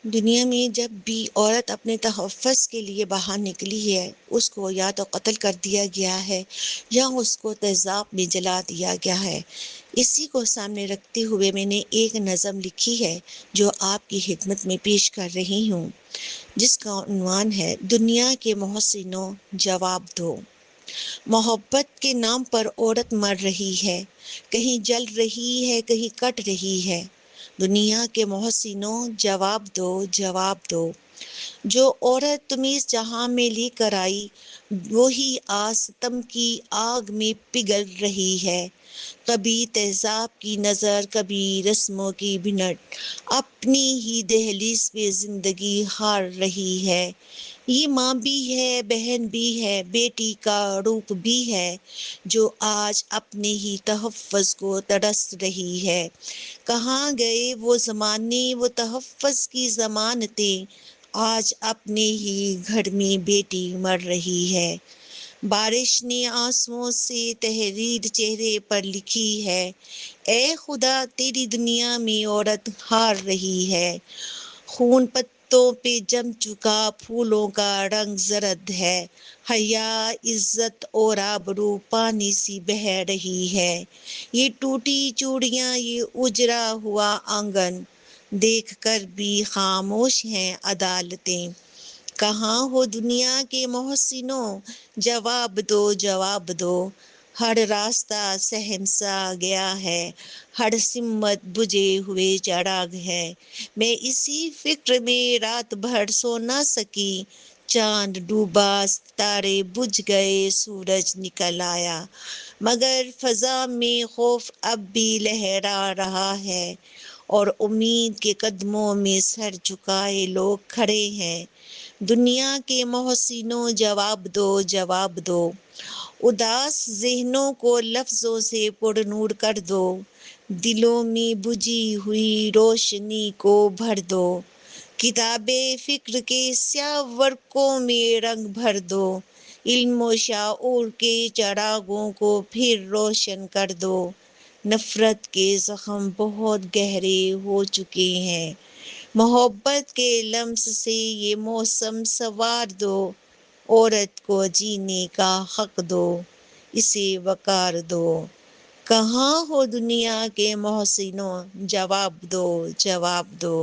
دنیا میں جب بھی عورت اپنے تحفظ کے لیے باہر نکلی ہے، اس کو یا تو قتل کر دیا گیا ہے یا اس کو تیزاب میں جلا دیا گیا ہے۔ اسی کو سامنے رکھتے ہوئے میں نے ایک نظم لکھی ہے جو آپ کی خدمت میں پیش کر رہی ہوں، جس کا عنوان ہے دنیا کے محسنوں جواب دو۔ محبت کے نام پر عورت مر رہی ہے، کہیں جل رہی ہے، کہیں کٹ رہی ہے۔ دنیا کے محسنوں جواب دو، جواب دو۔ جو عورت تمہیں اس جہاں میں لے کر آئی، وہی آج ستم کی آگ میں پگھل رہی ہے۔ کبھی تہذاب کی نظر، کبھی رسموں کی بھنٹ، اپنی ہی دہلیز پہ زندگی ہار رہی ہے۔ یہ ماں بھی ہے، بہن بھی ہے، بیٹی کا روپ بھی ہے، جو آج اپنے ہی تحفظ کو ترس رہی ہے۔ کہاں گئے وہ زمانے، وہ تحفظ کی ضمانتیں، آج اپنے ہی گھر میں بیٹی مر رہی ہے۔ بارش نے آنسوؤں سے تحریر چہرے پر لکھی ہے، اے خدا تیری دنیا میں عورت ہار رہی ہے۔ خون پتوں پہ جم چکا، پھولوں کا رنگ زرد ہے، حیا، عزت اور آبرو پانی سی بہہ رہی ہے۔ یہ ٹوٹی چوڑیاں، یہ اجڑا ہوا آنگن، دیکھ کر بھی خاموش ہیں عدالتیں۔ کہاں ہو دنیا کے محسنوں، جواب دو، جواب دو۔ ہر راستہ شہنشاہ گیا ہے، ہر سمت بجھے ہوئے چراغ ہے۔ میں اسی فکر میں رات بھر سو نہ سکی، چاند ڈوبا، ستارے بجھ گئے، سورج نکل آیا، مگر فضا میں خوف اب بھی لہرا رہا ہے، اور امید کے قدموں میں سر جھکائے لوگ کھڑے ہیں۔ دنیا کے محسنوں جواب دو، جواب دو۔ اداس ذہنوں کو لفظوں سے پر نور کر دو، دلوں میں بجھی ہوئی روشنی کو بھر دو۔ کتاب فکر کے سیاہ ورقوں میں رنگ بھر دو، علم و شعور کے چراغوں کو پھر روشن کر دو۔ نفرت کے زخم بہت گہرے ہو چکے ہیں، محبت کے لمس سے یہ موسم سنوار دو۔ عورت کو جینے کا حق دو، اسے وقار دو۔ کہاں ہو دنیا کے محسنوں، جواب دو، جواب دو۔